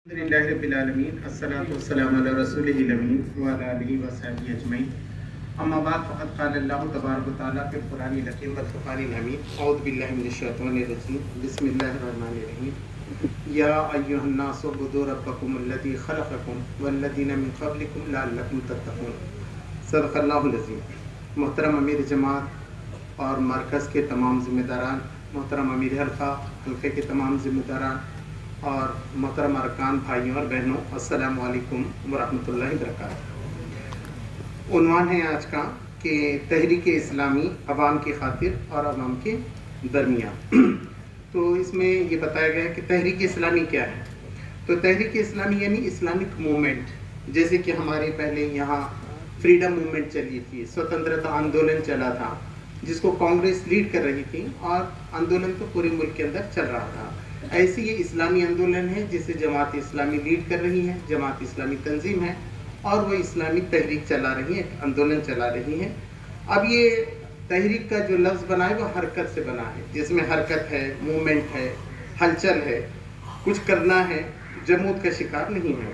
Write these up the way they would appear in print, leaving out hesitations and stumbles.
الحمدللہ رب العالمین الصلاۃ والسلام علی رسولہ الامین وعلی آلہ وصحبہ اجمعین اما بعد فقد قال اللہ تبارک و تعالیٰ فی القرآن الحکیم والفرقان الحمید اعوذ باللہ من الشیطان الرجیم بسم اللہ الرحمن الرحیم یا ایھا الناس اعبدوا ربکم الذی خلقکم والذین من قبلکم لعلکم تتقون۔ صدق اللہ العظیم۔ محترم امیر جماعت اور مرکز کے تمام ذمہ داران، محترم امیر حلقے کے تمام ذمہ داران اور محترم ارکان بھائیوں اور بہنوں، السلام علیکم ورحمۃ اللہ وبرکاتہ۔ عنوان ہے آج کا کہ تحریک اسلامی عوام کی خاطر اور عوام کے درمیان۔ تو اس میں یہ بتایا گیا ہے کہ تحریک اسلامی کیا ہے۔ تو تحریک اسلامی یعنی اسلامک موومنٹ، جیسے کہ ہمارے پہلے یہاں فریڈم موومنٹ چلی تھی، سوتنترتا آندولن چلا تھا جس کو کانگریس لیڈ کر رہی تھی، اور آندولن تو پورے ملک کے اندر چل رہا تھا۔ ایسی یہ اسلامی آندولن ہے جسے جماعت اسلامی لیڈ کر رہی ہے، جماعت اسلامی تنظیم ہے، اور وہ اسلامی تحریک چلا رہی ہے، آندولن چلا رہی ہے۔ اب یہ تحریک کا جو لفظ بنا ہے وہ حرکت سے بنا ہے، جس میں حرکت ہے، موومنٹ ہے، ہلچل ہے، کچھ کرنا ہے، جمود کا شکار نہیں ہے۔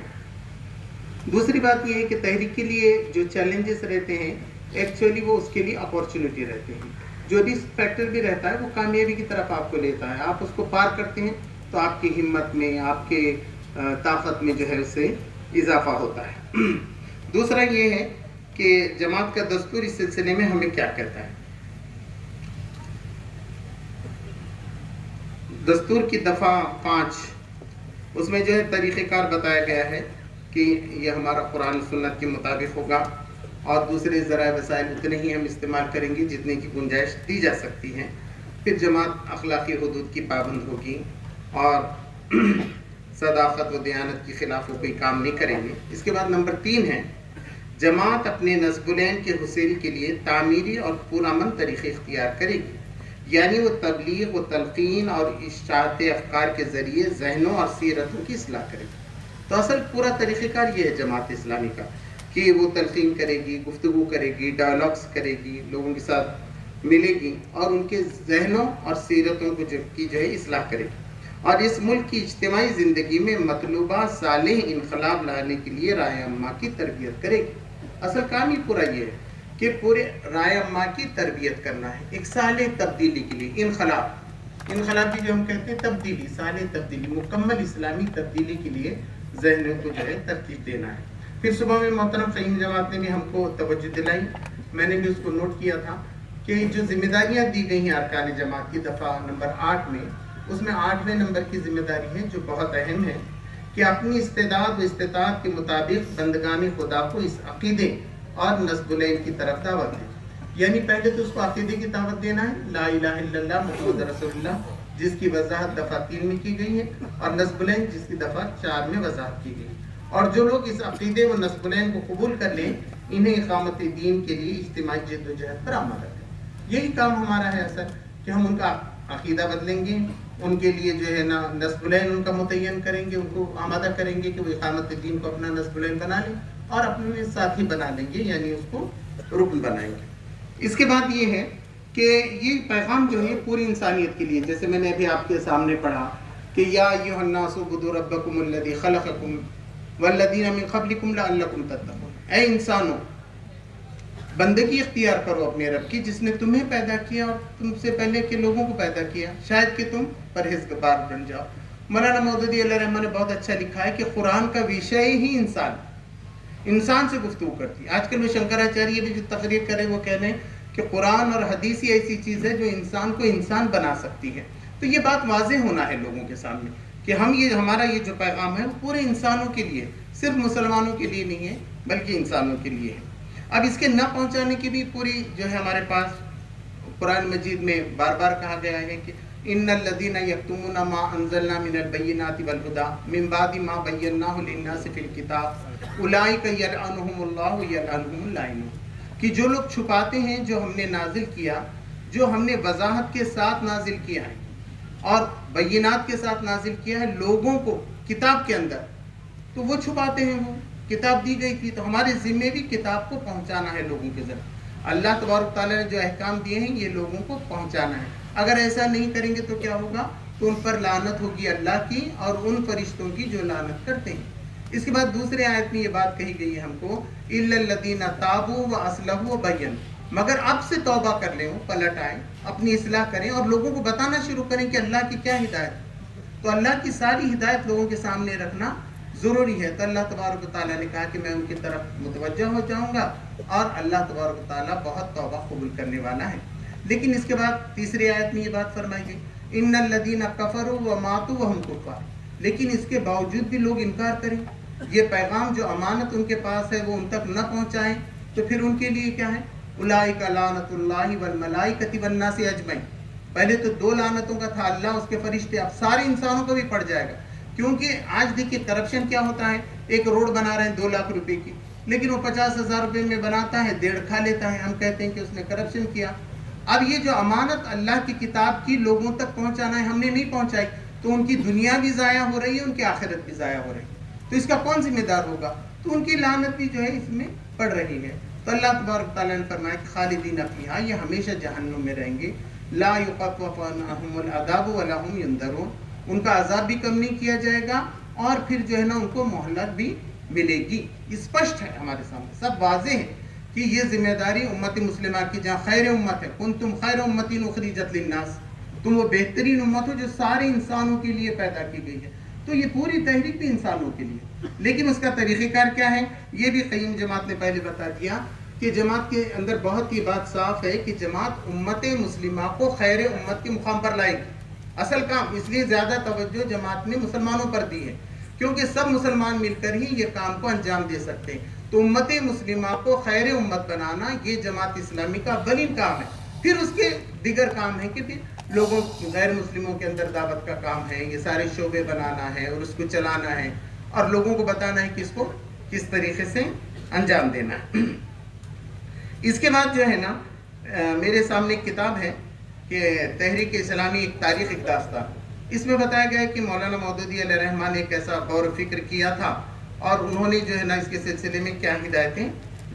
دوسری بات یہ ہے کہ تحریک کے لیے جو چیلنجز رہتے ہیں ایکچولی وہ اس کے لیے اپارچونیٹی رہتے ہیں۔ جو رسک فیکٹر بھی رہتا ہے وہ کامیابی کی طرف آپ کو لیتا ہے، آپ اس کو پار کرتے ہیں تو آپ کی ہمت میں، آپ کے طاقت میں جو ہے اس سے اضافہ ہوتا ہے۔ دوسرا یہ ہے کہ جماعت کا دستور اس سلسلے میں ہمیں کیا کہتا ہے۔ دستور کی دفعہ 5 اس میں جو ہے طریقہ کار بتایا گیا ہے کہ یہ ہمارا قرآن و سنت کے مطابق ہوگا، اور دوسرے ذرائع وسائل اتنے ہی ہم استعمال کریں گے جتنے کی گنجائش دی جا سکتی ہے۔ پھر جماعت اخلاقی حدود کی پابند ہوگی اور صداقت و دیانت کے خلاف وہ کوئی کام نہیں کریں گے۔ اس کے بعد نمبر 3 ہے، جماعت اپنے نصب العین کے حصول کے لیے تعمیری اور پرامن طریقے اختیار کرے گی، یعنی وہ تبلیغ و تلقین اور اشاعت افکار کے ذریعے ذہنوں اور سیرتوں کی اصلاح کرے گی۔ تو اصل پورا طریقہ کار یہ ہے جماعت اسلامی کا کہ وہ تلقین کرے گی، گفتگو کرے گی، ڈائلاگس کرے گی، لوگوں کے ساتھ ملے گی اور ان کے ذہنوں اور سیرتوں کو جو ہے اصلاح کرے گی، اور اس ملک کی اجتماعی زندگی میں مطلوبہ صالح انقلاب لانے کے لیے رائے عامہ کی تربیت کرے گی۔ اصل کام ہی پورا یہ ہے کہ پورے رائے عامہ کی تربیت کرنا ہے ایک صالح تبدیلی کے لیے۔ انقلاب کی جو ہم کہتے ہیں تبدیلی، صالح تبدیلی، مکمل اسلامی تبدیلی کے لیے ذہنوں کو جو ہے ترتیب دینا ہے۔ پھر صبح میں محترم فہیم جماعت نے بھی ہم کو توجہ دلائی، میں نے بھی اس کو نوٹ کیا تھا کہ جو ذمہ داریاں دی گئی ہیں ارکان جماعت کی دفعہ نمبر 8 میں، اس میں 8ویں نمبر کی ذمہ داری ہے جو بہت اہم ہے کہ اپنی استعداد و استطاعت کے مطابق بندگان خدا کو اس عقیدے اور نصب العین کی طرف دعوت دیں۔ یعنی پہلے تو اس کو عقیدے کی دعوت دینا ہے، لا الہ الا اللہ محمد رسول اللہ، جس کی وضاحت دفعہ 3 میں کی گئی ہے، اور نصب العین جس کی دفعہ 4 میں وضاحت کی گئی ہے۔ اور جو لوگ اس عقیدے و نصب العین کو قبول کر لیں، انہیں اقامت دین کے لیے اجتماعی جد و جہد پر آمادہ کریں۔ یہی کام ہمارا ہے اصل، کہ ہم ان کا عقیدہ بدلیں گے، ان کے لیے جو ہے نا نصب العین ان کا متعین کریں گے، ان کو آمادہ کریں گے کہ وہ اقامت دین کو اپنا نصب العین بنا لیں اور اپنے ساتھی بنا لیں گے، یعنی اس کو رکن بنائیں گے۔ اس کے بعد یہ ہے کہ یہ پیغام جو ہے پوری انسانیت کے لیے، جیسے میں نے ابھی آپ کے سامنے پڑھا کہ یا ایھا الناس اعبدوا ربکم الذی خلقکم والذین من قبلکم لعلکم تتقون۔ اے انسانوں، بندگی اختیار کرو اپنے رب کی جس نے تمہیں پیدا کیا اور تم سے پہلے کے لوگوں کو پیدا کیا، شاید کہ تم پرہیزگار بن جاؤ۔ مولانا مودودی علیہ رحمہ نے بہت اچھا لکھا ہے کہ قرآن کا وشے ہی انسان سے گفتگو کرتی ہے۔ آج کل وہ شنکراچاریہ بھی جو تقریر کرے وہ کہہ رہے ہیں کہ قرآن اور حدیث ہی ایسی چیز ہے جو انسان کو انسان بنا سکتی ہے۔ تو یہ بات واضح ہونا ہے لوگوں کے سامنے کہ ہمارا یہ جو پیغام ہے وہ پورے انسانوں کے لیے، صرف مسلمانوں کے لیے نہیں ہے بلکہ انسانوں کے لیے ہے۔ اب اس کے نہ پہنچانے کی بھی پوری جو ہے ہمارے پاس قرآن مجید میں بار بار کہا گیا ہے کہ ان الذین یکتمون ما انزلنا من البینات والہدی من بعد ما بیناہ للناس فی الکتاب اولئک یلعنہم اللہ یلعنہم اللائنون، کہ جو لوگ چھپاتے ہیں جو ہم نے نازل کیا، جو ہم نے وضاحت کے ساتھ نازل کیا ہے اور بینات کے ساتھ نازل کیا ہے لوگوں کو کتاب کے اندر، تو وہ چھپاتے ہیں۔ وہ کتاب دی گئی تھی تو ہمارے ذمے بھی کتاب کو پہنچانا ہے لوگوں کے ذریعے۔ اللہ تبارک تعالیٰ نے جو احکام دیے ہیں یہ لوگوں کو پہنچانا ہے۔ اگر ایسا نہیں کریں گے تو کیا ہوگا تو ان پر لعنت ہوگی اللہ کی اور ان فرشتوں کی جو لعنت کرتے ہیں۔ اس کے بعد دوسرے آیت میں یہ بات کہی گئی ہے ہم کو، الا الذین تابوا واصلحوا وبینوا، مگر اب سے توبہ کر لیں، وہ پلٹ آئیں، اپنی اصلاح کریں اور لوگوں کو بتانا شروع کریں کہ اللہ کی کیا ہدایت ہے۔ تو اللہ کی ساری ہدایت لوگوں کے سامنے رکھنا ضروری ہے۔ تو اللہ تبارک و تعالیٰ نے کہا کہ میں ان کی طرف متوجہ ہو جاؤں گا، اور اللہ تبارک و تعالیٰ بہت توبہ قبول کرنے والا ہے۔ لیکن اس کے بعد تیسری آیت میں یہ بات فرمائی گئی، ان الذین کفروا وماتوا وهم کفار، لیکن اس کے باوجود بھی لوگ انکار کریں، یہ پیغام جو امانت ان کے پاس ہے وہ ان تک نہ پہنچائیں، تو پھر ان کے لیے کیا ہے، اولئک لعنت اللہ والملائکۃ والناس اجمعین۔ پہلے تو 2 لعنتوں کا تھا، اللہ اس کے فرشتے، اب سارے انسانوں کو بھی پڑ جائے گا۔ کیونکہ آج دیکھیے کرپشن کیا ہوتا ہے، ایک روڈ بنا رہے ہیں 2 لاکھ روپے کی، لیکن وہ 50,000 روپے میں بناتا ہے، 1.5 کھا لیتا ہے، ہم کہتے ہیں کہ اس نے کرپشن کیا۔ اب یہ جو امانت اللہ کی کتاب کی لوگوں تک پہنچانا ہے، ہم نے نہیں پہنچائی، تو ان کی دنیا بھی ضائع ہو رہی ہے، ان کی آخرت بھی ضائع ہو رہی ہے، تو اس کا کون ذمہ دار ہوگا؟ تو ان کی لعنت بھی جو ہے اس میں پڑ رہی ہے۔ تو اللہ تبارک تعالیٰ نے فرمایا کہ خالدین فیہا، یہ ہمیشہ جہنم میں رہیں گے، لا یخفف عنہم العذاب ولا هم ینظرون، ان کا عذاب بھی کم نہیں کیا جائے گا، اور پھر جو ہے نا ان کو مہلت بھی ملے گی۔ اسپشٹ ہے ہمارے سامنے، سب واضح ہے کہ یہ ذمہ داری امت مسلمہ کی، جہاں خیر امت ہے، کنتم خیر امت اخرجت للناس، تم وہ بہترین امت ہو جو سارے انسانوں کے لیے پیدا کی گئی ہے۔ تو یہ پوری تحریک بھی انسانوں کے لیے، لیکن اس کا طریقہ کار کیا ہے، یہ بھی قیم جماعت نے پہلے بتا دیا کہ جماعت کے اندر بہت ہی بات صاف ہے کہ جماعت امت مسلمہ کو خیر امت کے مقام پر لائے گی۔ اصل کام اس لیے زیادہ توجہ جماعت نے مسلمانوں پر دی ہے، کیونکہ سب مسلمان مل کر ہی یہ کام کو انجام دے سکتے ہیں۔ تو امت مسلمہ کو خیر امت بنانا یہ جماعت اسلامی کا اولین کام ہے۔ پھر اس کے دیگر کام ہے کہ پھر لوگوں غیر مسلموں کے اندر دعوت کا کام ہے، یہ سارے شعبے بنانا ہے اور اس کو چلانا ہے، اور لوگوں کو بتانا ہے کہ اس کو کس طریقے سے انجام دینا ہے۔ اس کے بعد جو ہے نا میرے سامنے ایک کتاب ہے کہ تحریک اسلامی ایک تاریخ ایک داستان، اس میں بتایا گیا ہے کہ مولانا مودودی علیہ الرحمٰن نے ایک ایسا غور و فکر کیا تھا، اور انہوں نے جو ہے نا اس کے سلسلے میں کیا ہدایتیں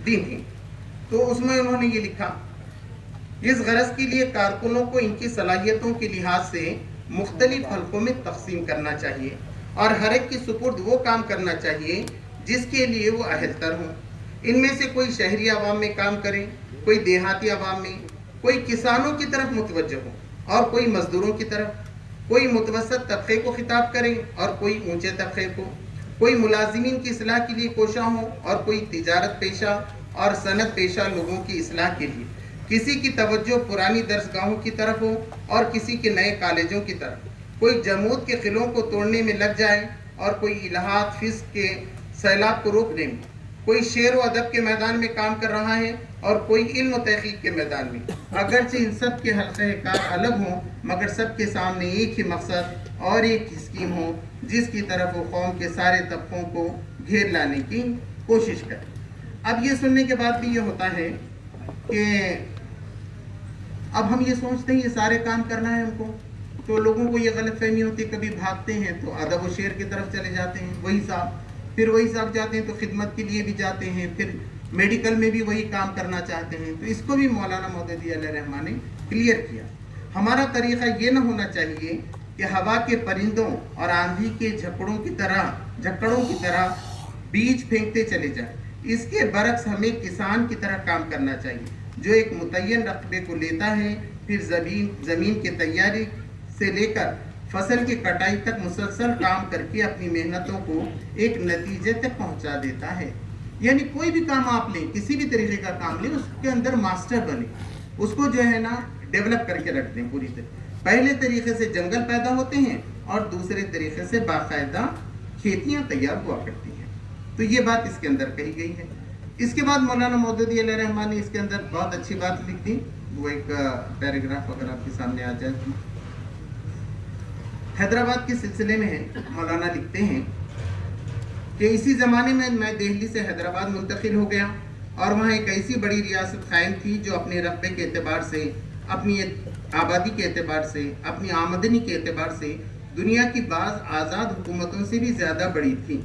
دی تھیں۔ تو اس میں انہوں نے یہ لکھا، اس غرض کے لیے کارکنوں کو ان کی صلاحیتوں کے لحاظ سے مختلف حلقوں میں تقسیم کرنا چاہیے، اور ہر ایک کی سپرد وہ کام کرنا چاہیے جس کے لیے وہ اہل تر ہوں۔ ان میں سے کوئی شہری عوام میں کام کرے، کوئی دیہاتی عوام میں، کوئی کسانوں کی طرف متوجہ ہو اور کوئی مزدوروں کی طرف، کوئی متوسط طبقے کو خطاب کرے اور کوئی اونچے طبقے کو، کوئی ملازمین کی اصلاح کے لیے کوشاں ہو اور کوئی تجارت پیشہ اور صنعت پیشہ لوگوں کی اصلاح کے لیے، کسی کی توجہ پرانی درسگاہوں کی طرف ہو اور کسی کے نئے کالجوں کی طرف، کوئی جمود کے قلعوں کو توڑنے میں لگ جائے اور کوئی الہات فسق کے سیلاب کو روکنے میں، کوئی شعر و ادب کے میدان میں کام کر رہا ہے اور کوئی علم و تحقیق کے میدان میں۔ اگرچہ ان سب کے حلقہ کار الگ ہوں، مگر سب کے سامنے ایک ہی مقصد اور ایک اسکیم ہو جس کی طرف وہ قوم کے سارے طبقوں کو گھیر لانے کی کوشش کرے۔ اب یہ سننے کے بعد بھی یہ ہوتا ہے کہ اب ہم یہ سوچتے ہیں یہ سارے کام کرنا ہے ہم کو، تو لوگوں کو یہ غلط فہمی ہوتی ہے، کبھی بھاگتے ہیں تو ادب و شعر کی طرف چلے جاتے ہیں، وہی صاحب، پھر وہی صاحب جاتے ہیں تو خدمت کے لیے بھی جاتے ہیں، پھر میڈیکل میں بھی وہی کام کرنا چاہتے ہیں۔ تو اس کو بھی مولانا مودودی علیہ الرحمٰن نے کلیئر کیا۔ ہمارا طریقہ یہ نہ ہونا چاہیے کہ ہوا کے پرندوں اور آندھی کے جھکڑوں کی طرح بیج پھینکتے چلے جائیں۔ اس کے برعکس ہمیں کسان کی طرح کام کرنا چاہیے جو ایک متعین رقبے کو لیتا ہے، پھر زمین کے تیاری سے لے کر فصل کی کٹائی تک مسلسل کام کر کے اپنی محنتوں کو ایک نتیجے تک پہنچا دیتا ہے۔ یعنی کوئی بھی کام آپ لیں، کسی بھی طریقے کا کام لیں، اس کے اندر ماسٹر بنے، اس کو جو ہے نا ڈیولپ کر کے رکھ دیں پوری طرح۔ پہلے طریقے سے جنگل پیدا ہوتے ہیں اور دوسرے طریقے سے باقاعدہ کھیتیاں تیار ہوا کرتی ہیں۔ تو یہ بات اس کے اندر کہی گئی ہے۔ اس کے بعد مولانا مودودی علیہ الرحمٰن نے اس کے اندر بہت اچھی بات لکھ دی، وہ ایک پیراگراف اگر آپ کے سامنے آ جائے تو حیدرآباد کے سلسلے میں ہے۔ مولانا لکھتے ہیں کہ اسی زمانے میں میں دہلی سے حیدرآباد منتقل ہو گیا، اور وہاں ایک ایسی بڑی ریاست قائم تھی جو اپنے رقبے کے اعتبار سے، اپنی آبادی کے اعتبار سے، اپنی آمدنی کے اعتبار سے دنیا کی بعض آزاد حکومتوں سے بھی زیادہ بڑی تھی۔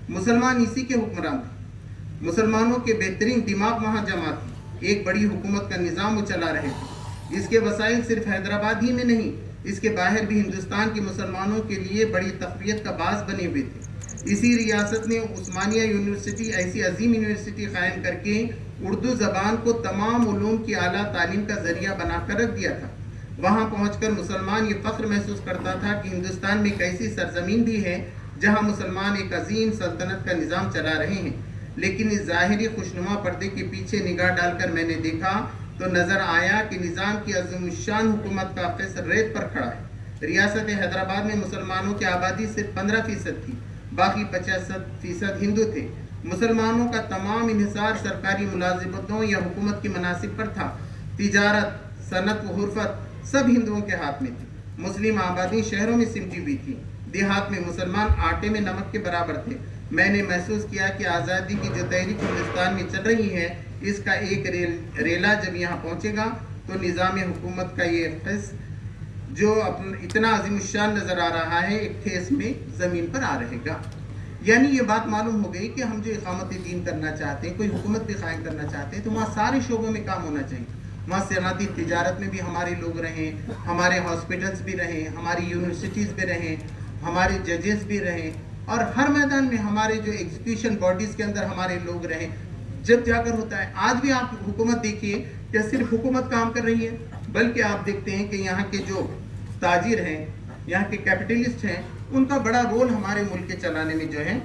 مسلمان اسی کے حکمران تھے، مسلمانوں کے بہترین دماغ وہاں جمع تھے، ایک بڑی حکومت کا نظام وہ چلا رہے تھے۔ اس کے وسائل صرف حیدرآباد ہی میں نہیں اس کے باہر بھی ہندوستان کے مسلمانوں کے لیے بڑی تقویت کا باعث بنے ہوئے تھے۔ اسی ریاست نے عثمانیہ یونیورسٹی ایسی عظیم یونیورسٹی قائم کر کے اردو زبان کو تمام علوم کی اعلیٰ تعلیم کا ذریعہ بنا کر رکھ دیا تھا۔ وہاں پہنچ کر مسلمان یہ فخر محسوس کرتا تھا کہ ہندوستان میں ایک ایسی سرزمین بھی ہے جہاں مسلمان ایک عظیم سلطنت کا نظام چلا رہے ہیں۔ لیکن اس ظاہری خوشنما پردے کے پیچھے نگاہ ڈال کر میں نے دیکھا تو نظر آیا کہ نظام کی عظیم الشان حکومت کا فیصل ریت پر کھڑا ہے۔ ریاست حیدرآباد میں مسلمانوں کی آبادی صرف 15% تھی، باقی 50% ہندو تھے۔ مسلمانوں کا تمام انحصار سرکاری ملازمتوں یا حکومت کے مناصب پر تھا۔ تجارت، صنعت و حرفت سب ہندوؤں کے ہاتھ میں تھی۔ مسلم آبادی شہروں میں سمٹی ہوئی تھی، دیہات میں مسلمان آٹے میں نمک کے برابر تھے۔ میں نے محسوس کیا کہ آزادی کی جو تحریک ہندوستان میں چل رہی ہے، اس کا ایک ریلا جب یہاں پہنچے گا تو نظام حکومت کا یہ حصہ جو اتنا عظیم الشان نظر آ رہا ہے، ایک ٹھیس میں زمین پر آ رہے گا۔ یعنی یہ بات معلوم ہو گئی کہ ہم جو اقامت دین کرنا چاہتے ہیں، کوئی حکومت بھی قائم کرنا چاہتے ہیں، تو وہاں سارے شعبوں میں کام ہونا چاہیے۔ وہاں صنعتی تجارت میں بھی ہمارے لوگ رہیں، ہمارے ہاسپٹلس بھی رہیں، ہماری یونیورسٹیز بھی رہیں، ہمارے ججز بھی رہیں، اور ہر میدان میں ہمارے جو ایگزیکیوشن باڈیز کے اندر ہمارے لوگ رہیں۔ جب جا کر ہوتا ہے، آج بھی آپ حکومت دیکھیے کہ صرف حکومت کام کر رہی ہے، بلکہ آپ دیکھتے ہیں کہ یہاں کے جو تاجر ہیں، یہاں کے کیپٹلسٹ ہیں، ان کا بڑا رول ہمارے ملک کے چلانے میں جو ہے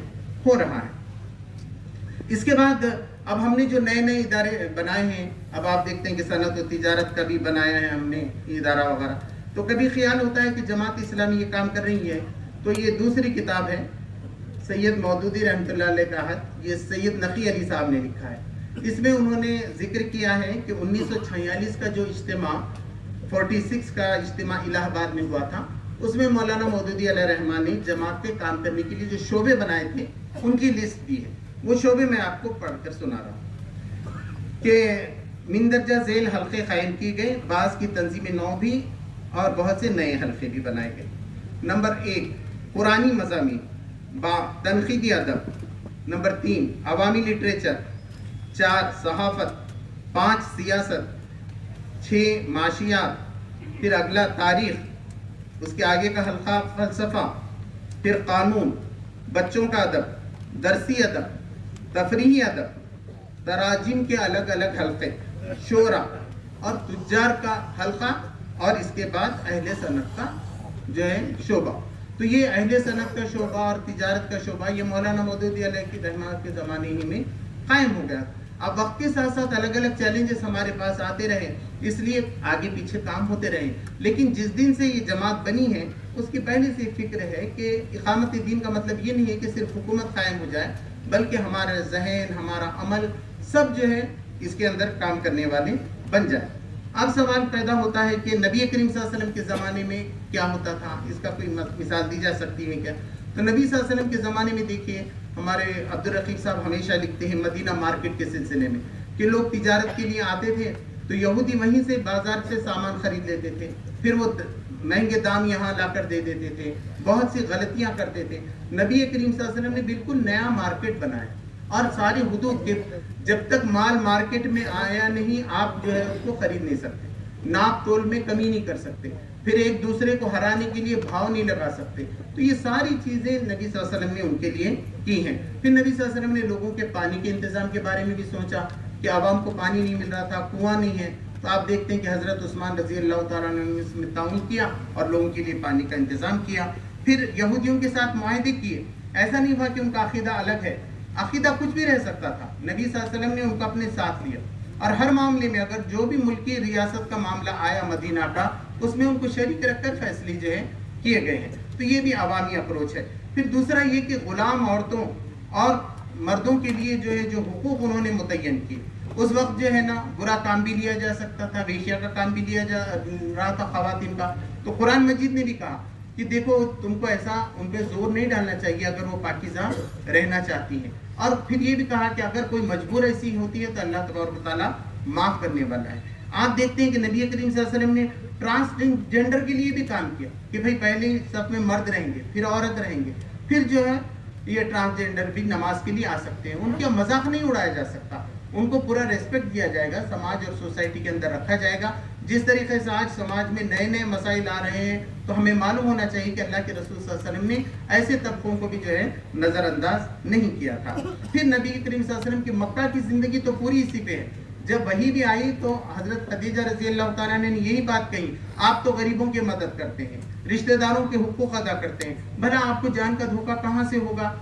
ہو رہا ہے۔ اس کے بعد اب ہم نے جو نئے نئے ادارے بنائے ہیں، اب آپ دیکھتے ہیں کہ صنعت و تجارت کا بھی بنایا ہے ہم نے ادارہ وغیرہ، تو کبھی خیال ہوتا ہے کہ جماعت اسلامی یہ کام کر رہی ہے، تو یہ دوسری کتاب ہے سید مودودی رحمۃ اللہ علیہ کا خط، یہ سید نقی علی صاحب نے لکھا ہے۔ اس میں انہوں نے ذکر کیا ہے کہ 1946 کا جو اجتماع 46 کا اجتماع الہ آباد میں ہوا تھا، اس میں مولانا مودودی علیہ رحمان نے جماعت کے کام کرنے کے لیے جو شعبے بنائے تھے ان کی لسٹ دی ہے۔ وہ شعبے میں آپ کو پڑھ کر سنا رہا ہوں کہ مندرجہ ذیل حلقے قائم کیے گئے، بعض کی تنظیم نو بھی اور بہت سے نئے حلقے بھی بنائے گئے۔ نمبر 1 قرآنی مضامین، تنقیدی ادب۔ نمبر 3 عوامی لٹریچر۔ 4 صحافت۔ 5 سیاست۔ 6 معاشیات۔ پھر اگلا تاریخ، اس کے آگے کا حلقہ فلسفہ، پھر قانون، بچوں کا ادب، درسی ادب، تفریحی ادب، تراجم کے الگ الگ حلقے، شعرا اور تجار کا حلقہ، اور اس کے بعد اہل صنعت کا جو ہے شعبہ۔ تو یہ اہل صنعت کا شعبہ اور تجارت کا شعبہ یہ مولانا مودودی علیہ کی رحمت کے زمانے ہی میں قائم ہو گیا۔ اب وقت کے ساتھ ساتھ الگ الگ چیلنجز ہمارے پاس آتے رہے، اس لیے آگے پیچھے کام ہوتے رہے، لیکن جس دن سے یہ جماعت بنی ہے اس کی پہلے سے فکر ہے کہ اقامت دین کا مطلب یہ نہیں ہے کہ صرف حکومت قائم ہو جائے، بلکہ ہمارا ذہن، ہمارا عمل سب جو ہے اس کے اندر کام کرنے والے بن جائے۔ اب سوال پیدا ہوتا ہے کہ نبی کریم صلی اللہ علیہ وسلم کے زمانے میں کیا ہوتا تھا، اس کا کوئی مثال دی جا سکتی ہے کیا؟ تو نبی صلی اللہ علیہ وسلم کے زمانے میں دیکھیے، ہمارے عبدالرقیق صاحب ہمیشہ لکھتے ہیں مدینہ مارکیٹ کے سلسلے میں کہ لوگ تجارت کے لیے آتے تھے تو یہودی وہیں سے بازار سے سامان خرید لیتے تھے، پھر وہ مہنگے دام یہاں لا کر دے دیتے تھے، بہت سی غلطیاں کرتے تھے۔ نبی کریم صلی اللہ علیہ وسلم نے بالکل نیا مارکیٹ بنایا، اور ساری حدود کے جب تک مال مارکیٹ میں آیا نہیں آپ جو ہے اس کو خرید نہیں سکتے، ناپ تول میں کمی نہیں کر سکتے، پھر ایک دوسرے کو ہرانے کے لیے بھاؤ نہیں لگا سکتے۔ تو یہ ساری چیزیں نبی صلی اللہ علیہ وسلم نے ان کے لیے کی ہیں۔ پھر نبی صلی اللہ علیہ وسلم نے لوگوں کے پانی کے انتظام کے بارے میں بھی سوچا کہ عوام کو پانی نہیں مل رہا تھا، کنواں نہیں ہے، تو آپ دیکھتے ہیں کہ حضرت عثمان رضی اللہ تعالیٰ عنہ نے اس میں تعاون کیا اور لوگوں کے لیے پانی کا انتظام کیا۔ پھر یہودیوں کے ساتھ معاہدے کیے، ایسا نہیں ہوا کہ ان کا عقیدہ الگ ہے، عقیدہ کچھ بھی رہ سکتا تھا، نبی صلی اللہ علیہ وسلم نے ان کو اپنے ساتھ لیا، اور ہر معاملے میں اگر جو بھی ملکی ریاست کا معاملہ آیا مدینہ کا، اس میں ان کو شریک رکھ کر فیصلے جو ہے کیے گئے ہیں۔ تو یہ بھی عوامی اپروچ ہے۔ پھر دوسرا یہ کہ غلام عورتوں اور مردوں کے لیے جو ہے جو حقوق انہوں نے متعین کیے، اس وقت جو ہے نا برا کام بھی لیا جا سکتا تھا، ویشیا کا کام بھی لیا جا رہا تھا خواتین کا، تو قرآن مجید نے بھی کہا کہ دیکھو تم کو ایسا ان پہ زور نہیں ڈالنا چاہیے اگر وہ پاکیزہ رہنا چاہتی ہیں، اور پھر یہ بھی کہا کہ اگر کوئی مجبور ایسی ہوتی ہے تو اللہ تبارک و تعالیٰ معاف کرنے والا ہے۔ آپ دیکھتے ہیں کہ نبی کریم صلی اللہ علیہ وسلم نے ٹرانسجنڈر کے لیے بھی کام کیا کہ بھائی پہلے صف میں مرد رہیں گے، پھر عورت رہیں گے، پھر جو ہے یہ ٹرانسجنڈر بھی نماز کے لیے آ سکتے ہیں، ان کا مذاق نہیں اڑایا جا سکتا، ان کو پورا ریسپیکٹ دیا جائے گا، سماج اور سوسائٹی کے اندر رکھا جائے گا، جس طریقے سے آج سماج میں نئے نئے مسائل آ رہے ہیں تو ہمیں معلوم ہونا چاہیے کہ اللہ کے رسول صلی اللہ علیہ وسلم نے ایسے طبقوں کو بھی جو ہے نظر انداز نہیں کیا تھا۔ پھر نبی کریم صلی اللہ علیہ وسلم کی مکہ کی زندگی تو پوری اسی پہ ہے۔ جب وحی بھی آئی تو حضرت خدیجہ رضی اللہ تعالیٰ نے یہی بات کہی، آپ تو غریبوں کی مدد کرتے ہیں، رشتہ داروں کے حقوق ادا کرتے ہیں، بھلا آپ کو جان کا دھوکہ کہاں سے ہوگا؟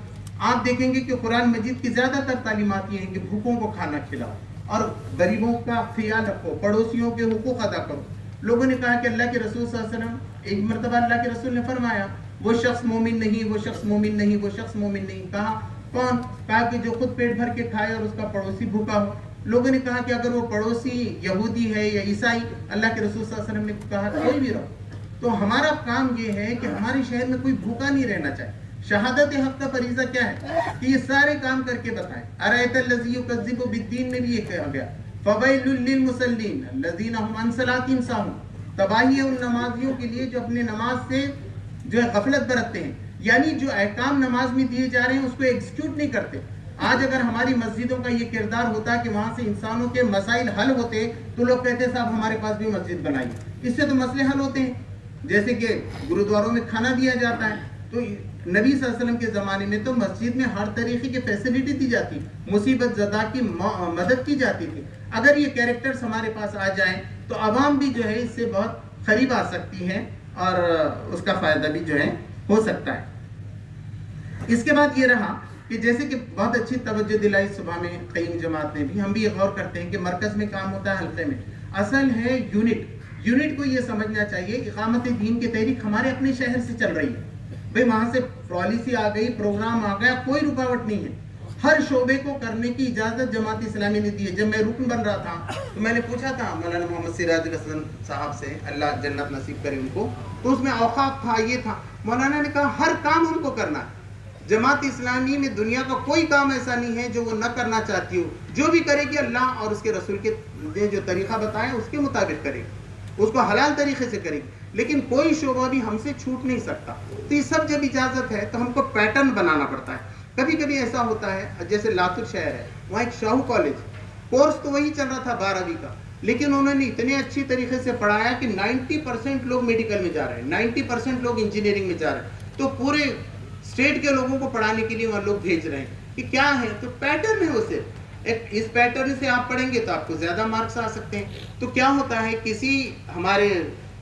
آپ دیکھیں گے کہ قرآن مجید کی زیادہ تر تعلیمات یہ ہیں کہ بھوکوں کو کھانا کھلاؤ اور غریبوں کا خیال رکھو، پڑوسیوں کے حقوق ادا کرو۔ لوگوں نے کہا کہ اللہ کے رسول صلی اللہ علیہ وسلم، ایک مرتبہ اللہ کے رسول نے فرمایا وہ شخص مومن نہیں، وہ شخص مومن نہیں، وہ شخص مومن نہیں۔ کہا کون؟ کہا کہ جو خود پیٹ بھر کے کھائے اور اس کا پڑوسی بھوکا ہو۔ لوگوں نے کہا کہ اگر وہ پڑوسی یہودی ہے یا عیسائی، اللہ کے رسول صلی اللہ علیہ وسلم نے کہا کوئی بھی رہو۔ تو ہمارا کام یہ ہے کہ ہمارے شہر میں کوئی بھوکا نہیں رہنا چاہیے۔ شہادت حق کا فریضہ کیا ہے کہ یہ سارے کام کر کے بتائیں۔ ارأیت الذی یکذب بالدین میں بھی یہ کہا گیا فویل للمصلین الذین هم عن صلاتهم ساہون، تباہی ہے ان نمازیوں کے لیے جو اپنے نماز سے جو ہے غفلت برتتے ہیں، یعنی جو احکام نماز میں دیے جا رہے ہیں اس کو ایگزیکیوٹ نہیں کرتے۔ آج اگر ہماری مسجدوں کا یہ کردار ہوتا کہ وہاں سے انسانوں کے مسائل حل ہوتے تو لوگ کہتے صاحب ہمارے پاس بھی مسجد بنائی، اس سے تو مسئلے حل ہوتے ہیں۔ جیسے کہ گرودواروں میں کھانا دیا جاتا ہے، تو نبی صلی اللہ علیہ وسلم کے زمانے میں تو مسجد میں ہر طریقے کی فیسلٹی دی جاتی، مصیبت زدہ کی مدد کی جاتی تھی۔ اگر یہ کیریکٹرز ہمارے پاس آ جائیں تو عوام بھی جو ہے اس سے بہت قریب آ سکتی ہے اور اس کا فائدہ بھی جو ہے ہو سکتا ہے۔ اس کے بعد یہ رہا کہ جیسے کہ بہت اچھی توجہ دلائی صبح میں قیم جماعت نے بھی، ہم بھی یہ غور کرتے ہیں کہ مرکز میں کام ہوتا ہے، حلقے میں اصل ہے یونٹ کو یہ سمجھنا چاہیے اقامت دین کی تحریک ہمارے اپنے شہر سے چل رہی ہے۔ بھئی وہاں سے پالیسی آ گئی، پروگرام آ گیا، کوئی رکاوٹ نہیں ہے، ہر شعبے کو کرنے کی اجازت جماعت اسلامی نے دی ہے۔ جب میں رکن بن رہا تھا تو میں نے پوچھا تھا مولانا محمد سراج الحسن صاحب سے، اللہ جنت نصیب کرے ان کو، تو اس میں اوقاف تھا، یہ تھا، مولانا نے کہا ہر کام ہم کو کرنا ہے۔ جماعت اسلامی میں دنیا کا کوئی کام ایسا نہیں ہے جو وہ نہ کرنا چاہتی ہو، جو بھی کرے گی اللہ اور اس کے رسول کے جو طریقہ بتایا اس کے مطابق کرے گی، اس کو حلال طریقے سے کرے گی، لیکن کوئی شعبہ بھی ہم سے چھوٹ نہیں سکتا۔ تو یہ سب جب اجازت ہے تو ہم کو پیٹرن بنانا پڑتا ہے۔ کبھی کبھی ایسا ہوتا ہے جیسے لاتور شہر ہے، وہاں ایک شاہو کالج، کورس تو وہی چل رہا تھا 12ویں کا، لیکن انہوں نے اتنے اچھی طریقے سے پڑھایا کہ 90% لوگ میڈیکل میں جا رہے ہیں، 90% لوگ انجینئرنگ میں جا رہے ہیں، تو پورے اسٹیٹ کے لوگوں کو پڑھانے کے لیے وہاں لوگ بھیج رہے ہیں کہ کیا ہے، تو پیٹرن ہے اسے، اس پیٹرن سے آپ پڑھیں گے تو آپ کو زیادہ مارکس آ سکتے ہیں۔ تو کیا ہوتا ہے کسی ہمارے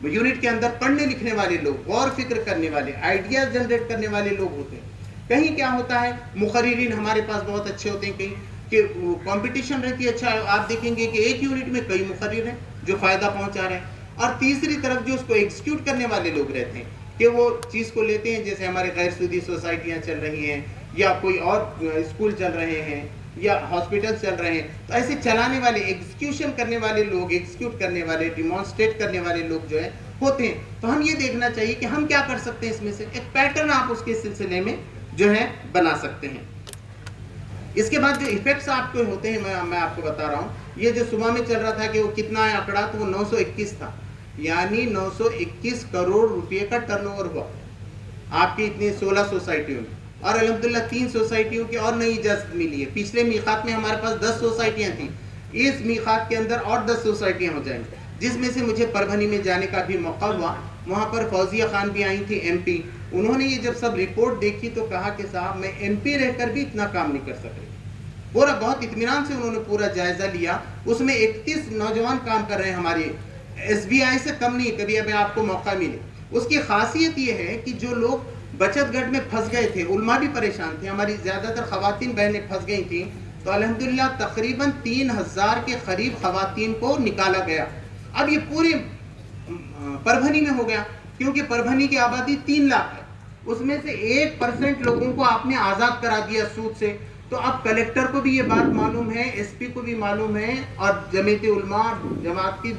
یونٹ کے اندر پڑھنے لکھنے والے لوگ، غور فکر کرنے والے، آئیڈیاز جنریٹ کرنے والے لوگ ہوتے ہیں۔ کہیں کیا ہوتا ہے مقررین ہمارے پاس بہت اچھے ہوتے ہیں، کہیں کہ کمپٹیشن رہتی ہے، اچھا آپ دیکھیں گے کہ ایک یونٹ میں کئی مقرر ہیں جو فائدہ پہنچا رہے ہیں، اور تیسری طرف جو اس کو ایگزیکیوٹ کرنے والے لوگ رہتے ہیں کہ وہ چیز کو لیتے ہیں، جیسے ہمارے غیر سودی سوسائٹیاں چل رہی ہیں یا کوئی اور اسکول چل رہے ہیں یا ہاسپٹل چل رہے ہیں، تو ایسے چلانے والے، ایگزیکیوشن کرنے والے لوگ، ایگزیکیوٹ کرنے والے، ڈیمانسٹریٹ کرنے والے لوگ جو ہے ہوتے ہیں۔ تو ہم یہ دیکھنا چاہیے کہ ہم کیا کر سکتے ہیں، اس میں سے ایک پیٹرن آپ اس کے سلسلے میں جو ہے بنا سکتے ہیں۔ اس کے بعد جو ایفیکٹس آپ کو ہوتے ہیں میں آپ کو بتا رہا ہوں، یہ جو صبح میں چل رہا تھا کہ وہ کتنا ہے آنکڑا، تو وہ 921 تھا، یعنی 921 کروڑ روپے کا ٹرن اوور ہوا آپ کی اتنی 16 سوسائٹیوں میں، اور الحمدللہ 3 سوسائٹیوں کی اور نئی اجازت ملی ہے۔ پچھلے میقات میں ہمارے پاس 10 سوسائٹیاں تھیں، اس میقات کے اندر اور 10 سوسائٹیاں ہو جائیں گی، جس میں سے مجھے پربھنی میں جانے کا بھی موقع ہوا۔ وہاں پر فوزیہ خان بھی آئی تھی، ایم پی، انہوں نے یہ جب سب رپورٹ دیکھی تو کہا کہ صاحب میں ایم پی رہ کر بھی اتنا کام نہیں کر سکے۔ پورا بہت اطمینان سے انہوں نے پورا جائزہ لیا، اس میں 31 نوجوان کام کر رہے ہیں، ہمارے ایس بی آئی سے کم نہیں، کبھی ابھی آپ کو موقع ملے۔ اس کی خاصیت یہ ہے کہ جو لوگ بچت گھر میں پھنس گئے تھے، علماء بھی پریشان تھے، ہماری زیادہ تر خواتین بہنیں پھنس گئی تھیں، تو الحمدللہ تقریباً 3000 کے قریب خواتین کو نکالا گیا۔ اب یہ پورے پربھنی میں ہو گیا، کیونکہ پربھنی کی آبادی 3 لاکھ ہے، اس میں سے 1% لوگوں کو آپ نے آزاد کرا دیا سود سے۔ تو اب کلیکٹر کو بھی یہ بات معلوم ہے، ایس پی کو بھی معلوم ہے، اور جمعیت علماء، جماعت کی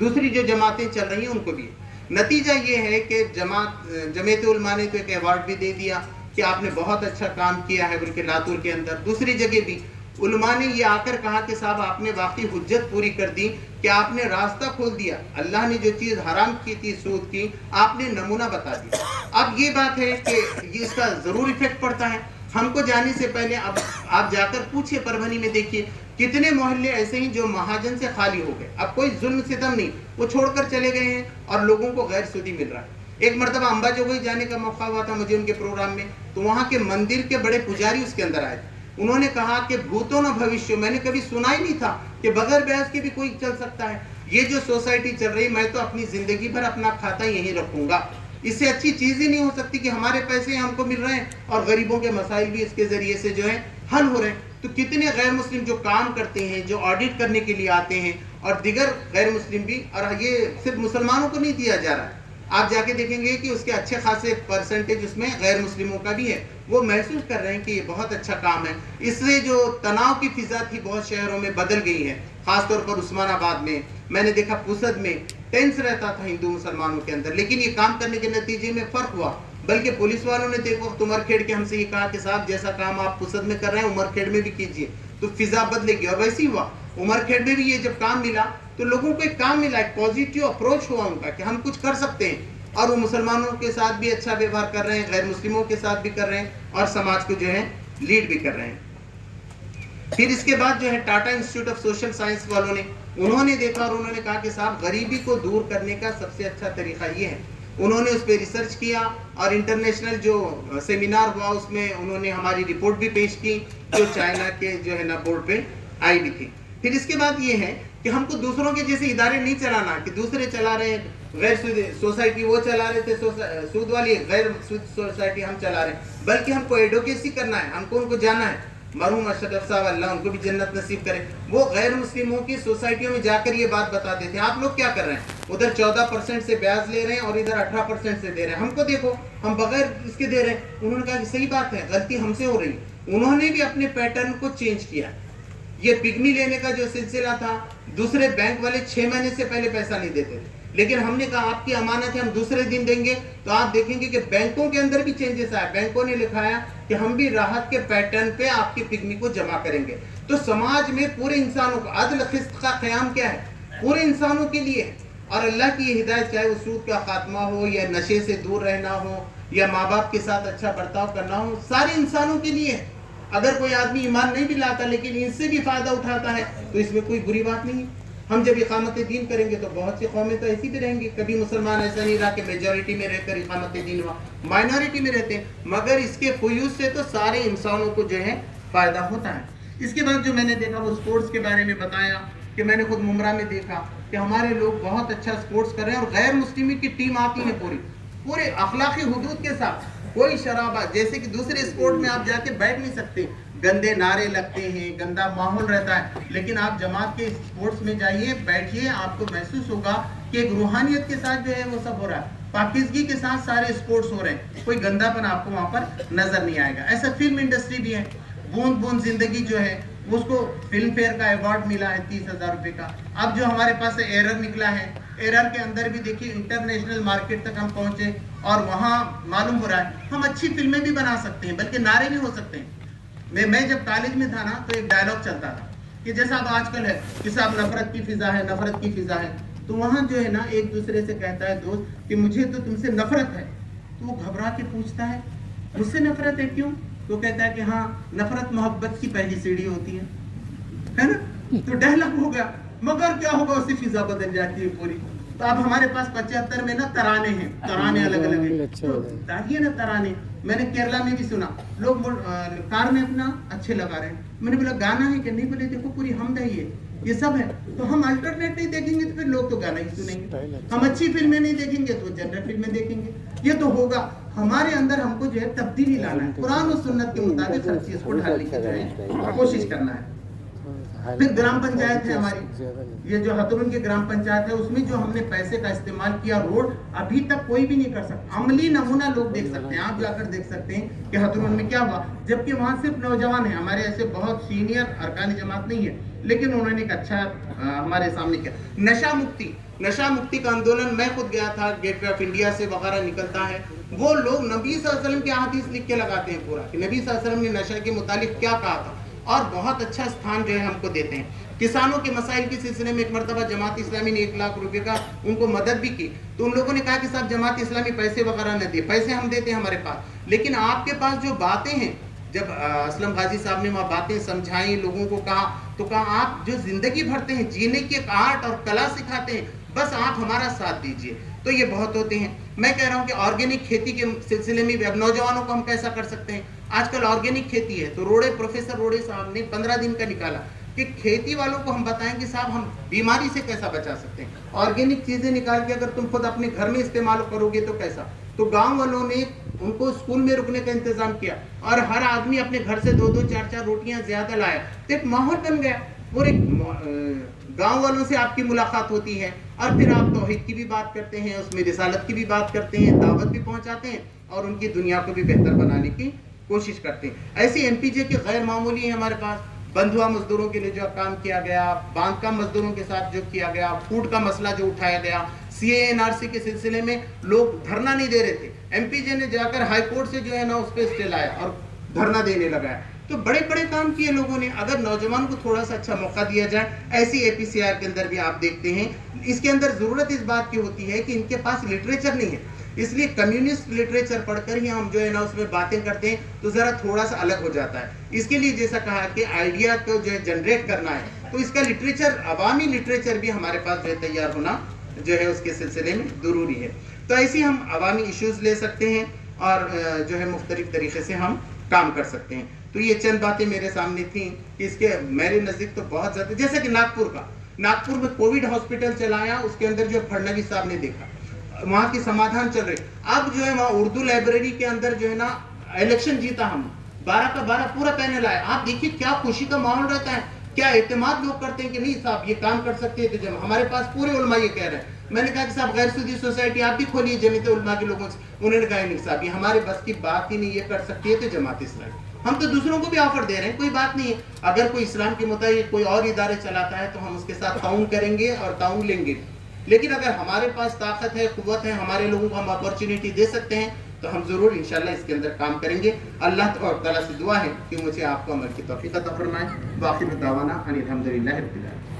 دوسری جو جماعتیں چل رہی ہیں ان کو بھی۔ نتیجہ یہ ہے کہ جمعیت علماء نے تو ایک ایوارڈ بھی دے دیا کہ آپ نے بہت اچھا کام کیا ہے، بلکہ لاتور کے اندر دوسری جگہ بھی علماء نے یہ آ کر کہا کہ صاحب آپ نے واقعی حجت پوری کر دی کہ آپ نے راستہ کھول دیا، اللہ نے جو چیز حرام کی تھی سود کی، آپ نے نمونہ بتا دیا۔ اب یہ بات ہے کہ اس کا ضرور ایفیکٹ پڑتا ہے، ہم کو جانے سے پہلے اب آپ جا کر پوچھئے پربھنی میں دیکھیے کتنے محلے ایسے ہیں جو مہاجن سے خالی ہو گئے. اب کوئی ظلم ستم نہیں, وہ چھوڑ کر چلے گئے ہیں اور لوگوں کو غیر سودی مل رہا ہے. ایک مرتبہ امبا جوگئی جانے کا موقع ہوا تھا مجھے ان کے پروگرام میں, تو وہاں کے مندر کے بڑے پجاری اس کے اندر آئے تھے. انہوں نے کہا کہ بھوتوں نہ بھوشیہ, میں نے کبھی سنا ہی نہیں تھا کہ بغیر بیعت کے بھی کوئی چل سکتا ہے. یہ جو سوسائٹی چل رہی, میں تو اپنی زندگی بھر اپنا کھاتا یہیں رکھوں گا. اس سے اچھی چیز ہی نہیں ہو سکتی کہ ہمارے پیسے ہم کو مل رہے ہیں اور غریبوں کے مسائل بھی اس کے ذریعے سے جو ہے حل ہو رہے ہیں. تو کتنے غیر مسلم جو کام کرتے ہیں, جو آڈٹ کرنے کے لیے آتے ہیں, اور دیگر غیر مسلم بھی, اور یہ صرف مسلمانوں کو نہیں دیا جا رہا ہے. آپ جا کے دیکھیں گے کہ اس کے اچھے خاصے پرسنٹیج اس میں غیر مسلموں کا بھی ہے. وہ محسوس کر رہے ہیں کہ یہ بہت اچھا کام ہے. اس سے جو تناؤ کی فضا تھی بہت شہروں میں بدل گئی ہے, خاص طور پر عثمان آباد میں نے دیکھا پوسد میں ٹینس رہتا تھا ہندو مسلمانوں کے اندر, لیکن یہ کام کرنے کے نتیجے میں فرق ہوا. بلکہ پولیس والوں نے دیکھو عمر کھیڑ کے ہم سے یہ کہا کہ صاحب جیسا کام آپ پوسد میں کر رہے ہیں عمر کھیڑ میں بھی کیجئے, تو فضا بدلے گی. اور ویسے ہی ہوا, عمر کھیڑ میں بھی یہ جب کام ملا تو لوگوں کو ایک کام ملا, ایک پوزیٹیو اپروچ ہوا ان کا کہ ہم کچھ کر سکتے ہیں, اور وہ مسلمانوں کے ساتھ بھی اچھا ویوہار کر رہے ہیں, غیر مسلموں کے ساتھ بھی کر رہے ہیں, اور سماج کو جو ہے لیڈ بھی کر رہے ہیں. پھر اس کے بعد جو ہے Tata institute of social science والوں نے, انہوں نے دیکھا اور انہوں نے کہا کہ صاحب غریبی کو دور کرنے کا سب سے اچھا طریقہ یہ ہے. انہوں نے اس پہ ریسرچ کیا اور انٹرنیشنل جو سیمینار ہوا اس میں انہوں نے ہماری رپورٹ بھی پیش کی جو چائنا کے جو ہے نا بورڈ پہ آئی بھی تھی. پھر اس کے بعد یہ ہے کہ ہم کو دوسروں کے جیسے ادارے نہیں چلانا کہ دوسرے چلا رہے ہیں, غیر سوسائٹی وہ چلا رہے تھے سود والی, غیر سوسائٹی ہم چلا رہے ہیں, بلکہ ہم کو ایڈوکیسی کرنا ہے, ہم کو ان کو جانا ہے. مرحوم اشرف صاحب اللہ ان کو بھی جنت نصیب کرے, وہ غیر مسلموں کی سوسائٹیوں میں جا کر یہ بات بتاتے تھے آپ لوگ کیا کر رہے ہیں, ادھر 14% سے بیاض لے رہے ہیں اور ادھر 18% سے دے رہے ہیں, ہم کو دیکھو ہم بغیر اس کے دے رہے ہیں. انہوں نے کہا کہ صحیح بات ہے, غلطی ہم سے ہو رہی. انہوں نے بھی اپنے پیٹرن کو چینج کیا. یہ پگمی لینے کا جو سلسلہ تھا, دوسرے بینک والے 6 مہینے سے پہلے پیسہ نہیں دیتے تھے, لیکن ہم نے کہا آپ کی امانت ہے, ہم دوسرے دن دیں گے. تو آپ دیکھیں گے کہ بینکوں کے اندر بھی چینجز آئے, بینکوں نے لکھایا کہ ہم بھی راحت کے پیٹرن پہ آپ کی پگمی کو جمع کریں گے. تو سماج میں پورے انسانوں کا عدل قسط کا قیام کیا ہے, پورے انسانوں کے لیے ہے. اور اللہ کی یہ ہدایت, چاہے وہ سود کا خاتمہ ہو یا نشے سے دور رہنا ہو یا ماں باپ کے ساتھ اچھا برتاؤ کرنا ہو, سارے انسانوں کے لیے ہے. اگر کوئی آدمی ایمان نہیں بھی لاتا لیکن ان سے بھی فائدہ اٹھاتا ہے تو اس میں کوئی بری بات نہیں. ہم جب اقامت دین کریں گے تو بہت سی قومیں تو ایسی بھی رہیں گی, کبھی مسلمان ایسا نہیں رہا کہ میجورٹی میں رہ کر اقامت دین ہوا, مائنورٹی میں رہتے ہیں, مگر اس کے فیوز سے تو سارے انسانوں کو جو ہے فائدہ ہوتا ہے. اس کے بعد جو میں نے دیکھا وہ سپورٹس کے بارے میں بتایا کہ میں نے خود ممرہ میں دیکھا کہ ہمارے لوگ بہت اچھا سپورٹس کر رہے ہیں, اور غیر مسلم کی ٹیم آتی ہے پورے اخلاقی حدود کے ساتھ, کوئی شرابہ, جیسے کہ دوسرے اسپورٹ میں آپ جا کے بیٹھ نہیں سکتے, گندے نعرے لگتے ہیں, گندا ماحول رہتا ہے, لیکن آپ جماعت کے اسپورٹس میں جائیے, بیٹھیے, آپ کو محسوس ہوگا کہ ایک روحانیت کے ساتھ جو ہے وہ سب ہو رہا ہے, پاکیزگی کے ساتھ سارے اسپورٹس ہو رہے ہیں, کوئی گندا پن آپ کو وہاں پر نظر نہیں آئے گا. ایسا فلم انڈسٹری بھی ہے, بوند بوند زندگی جو ہے اس کو فلم فیئر کا ایوارڈ ملا ہے 30,000 روپے کا. اب جو ہمارے پاس ایرر نکلا ہے, ایرر کے اندر بھی دیکھیے انٹرنیشنل مارکیٹ تک ہم پہنچے, اور وہاں معلوم ہو رہا ہے ہم اچھی فلمیں بھی بنا سکتے ہیں, بلکہ نعرے بھی ہو سکتے ہیں. میں جب کالج میں تھا نا تو ایک ڈائلاگ چلتا تھا کہ جیسا اب آج کل ہے کہ صاحب نفرت کی فضا ہے, نفرت کی فضا ہے, تو وہاں جو ہے نا ایک دوسرے سے کہتا ہے دوست کہ مجھے تو تم سے نفرت ہے, تو وہ گھبرا کے پوچھتا ہے مجھ سے نفرت ہے کیوں, تو کہتا ہے کہ ہاں نفرت محبت کی پہلی سیڑھی ہوتی ہے نا. تو ڈائلاگ ہو گیا, مگر کیا ہوگا, اسی فضا بدل جاتی ہے پوری. تو اب ہمارے پاس 75 میں نا ترانے ہیں, ترانے الگ الگ ہیں, تو داغیے نا ترانے. میں نے کیرلا میں بھی سنا, لوگ کار میں اپنا اچھے لگا رہے ہیں. میں نے بولا گانا ہے کہ نہیں, بولے دیکھو پوری حمد ہے, یہ سب ہے. تو ہم الٹرنیٹ نہیں دیکھیں گے تو پھر لوگ تو گانا ہی سنیں گے. ہم اچھی فلمیں نہیں دیکھیں گے تو جنرل فلمیں دیکھیں گے. یہ تو ہوگا, ہمارے اندر ہم کو جو ہے تبدیلی لانا ہے, قرآن و سنت کے مطابق ہر چیز کو ڈھالنے کی جو ہے کوشش کرنا ہے. پھر گرام پنچایت ہے ہماری, یہ جو ہترون کی گرام پنچایت ہے, اس میں جو ہم نے پیسے کا استعمال کیا, روڈ ابھی تک کوئی بھی نہیں کر سکتا. عملی نمونہ لوگ دیکھ سکتے ہیں, آپ جا کر دیکھ سکتے ہیں کہ ہترون میں کیا ہوا, جبکہ وہاں صرف نوجوان ہیں, ہمارے ایسے بہت سینئر ارکان جماعت نہیں ہے, لیکن انہوں نے ایک اچھا ہمارے سامنے کیا. نشہ مکتی کا اندولن, میں خود گیا تھا, گیٹ وے آف انڈیا سے وغیرہ نکلتا ہے, وہ لوگ نبی صلی اللہ علیہ وسلم کے احادیث لکھ کے لگاتے ہیں پورا کہ نبی صلی اللہ علیہ وسلم نے نشہ کے متعلق کیا کہا تھا, اور بہت اچھا ستھان جو ہے ہم کو دیتے ہیں. کسانوں کے مسائل کے سلسلے میں ایک مرتبہ جماعت اسلامی نے 1 لاکھ روپے کا ان کو مدد بھی کی, تو ان لوگوں نے کہا کہ صاحب جماعت اسلامی پیسے وغیرہ نہ دے, پیسے ہم دیتے ہیں ہمارے پاس, لیکن آپ کے پاس جو باتیں ہیں جب اسلم غازی صاحب نے وہاں باتیں سمجھائیں، لوگوں کو کہا، تو کہا آپ جو زندگی بھرتے ہیں جینے کی ایک آرٹ اور کلا سکھاتے ہیں، بس آپ ہمارا ساتھ دیجئے. تو یہ بہت ہوتے ہیں. میں کہہ رہا ہوں کہ آرگینک کھیتی کے سلسلے میں بھی اب نوجوانوں کو ہم کیسا کر سکتے ہیں. آج کل آرگینک کھیتی ہے، تو پروفیسر روڑے صاحب نے 15 دن کا نکالا کہ کھیتی والوں کو ہم بتائیں کہ صاحب ہم بیماری سے کیسا بچا سکتے ہیں. آرگینک چیزیں نکال کے اگر تم خود اپنے گھر میں استعمال کرو گے تو کیسا. تو گاؤں والوں نے ان کو اسکول میں رکنے کا انتظام کیا اور ہر آدمی اپنے گھر سے 2-2 4-4 روٹیاں زیادہ لایا، تو ایک ماحول بن گیا. پورے گاؤں والوں سے آپ کی ملاقات ہوتی ہے اور پھر آپ توحید کی بھی بات کرتے ہیں، اس میں رسالت کی بھی بات کرتے ہیں، دعوت بھی پہنچاتے ہیں اور ان کی دنیا کو بھی بہتر بنانے کی کوشش کرتے ہیں. ایسی ایم پی جے کے غیر معمولی ہیں ہمارے پاس. بندھوا مزدوروں کے لیے جو کام کیا گیا، باندھ کام مزدوروں کے ساتھ جو کیا گیا، فوڈ کا مسئلہ جو اٹھایا گیا، سی اے این آر سی کے سلسلے میں لوگ دھرنا نہیں دے رہے تھے، ایم پی جے نے جا کر ہائی کورٹ سے جو ہے نا اس پہ اسٹے لایا اور دھرنا دینے لگا ہے. تو بڑے بڑے کام کیے لوگوں نے. اگر نوجوان کو تھوڑا سا اچھا موقع دیا جائے، ایسی اے پی سی آر کے اندر بھی آپ دیکھتے ہیں اس کے اندر ضرورت اس بات کی ہوتی ہے کہ ان کے پاس لٹریچر نہیں ہے، اس لیے کمیونسٹ لٹریچر پڑھ کر ہی ہم جو ہے نا اس میں باتیں کرتے ہیں تو ذرا تھوڑا سا الگ ہو جاتا ہے. اس کے لیے جیسا کہا کہ آئیڈیا کو جو ہے جنریٹ کرنا ہے، تو اس کا لٹریچر، عوامی لٹریچر بھی ہمارے پاس جو ہے تیار ہونا جو ہے اس کے سلسلے میں ضروری ہے. تو ایسی ہم عوامی ایشوز لے سکتے ہیں اور جو ہے مختلف طریقے سے ہم کام کر سکتے ہیں. تو یہ چند باتیں میرے سامنے تھیں کہ اس کے میرے نزدیک تو بہت زیادہ، جیسے کہ ناگپور میں کووڈ ہاسپٹل چلایا، اس کے اندر جو پھڑنویس صاحب نے دیکھا وہاں کی سمادھان چل رہے. اب جو ہے وہاں اردو لائبریری کے اندر جو ہے نا الیکشن جیتا ہم 12 کا 12 پورا پینل آیا. آپ دیکھیے کیا خوشی کا ماحول رہتا ہے، کیا اعتماد لوگ کرتے ہیں کہ نہیں صاحب یہ کام کر سکتے ہیں. تو جب ہمارے پاس پورے علماء یہ کہہ رہے ہیں، میں نے کہا کہ صاحب غیر سودی سوسائٹی آپ بھی کھولیے جمعیت علماء کے لوگوں سے. انہوں نے کہا نہیں صاحب یہ ہمارے بس کی بات ہی نہیں، یہ کر سکتی ہے تو جماعت اسلامی. ہم تو دوسروں کو بھی آفر دے رہے ہیں، کوئی بات نہیں ہے. اگر کوئی اسلام کے مطابق کوئی اور ادارے چلاتا ہے تو ہم اس کے ساتھ تعاون کریں گے اور تعاون لیں گے. لیکن اگر ہمارے پاس طاقت ہے، قوت ہے، ہمارے لوگوں کو ہم اپرچونیٹی دے سکتے ہیں تو ہم ضرور انشاءاللہ اس کے اندر کام کریں گے. اللہ تعالیٰ سے دعا ہے کہ مجھے آپ کو عمل کی توفیق عطا فرمائے. وآخر دعوانا ان الحمدللہ رب العالمین.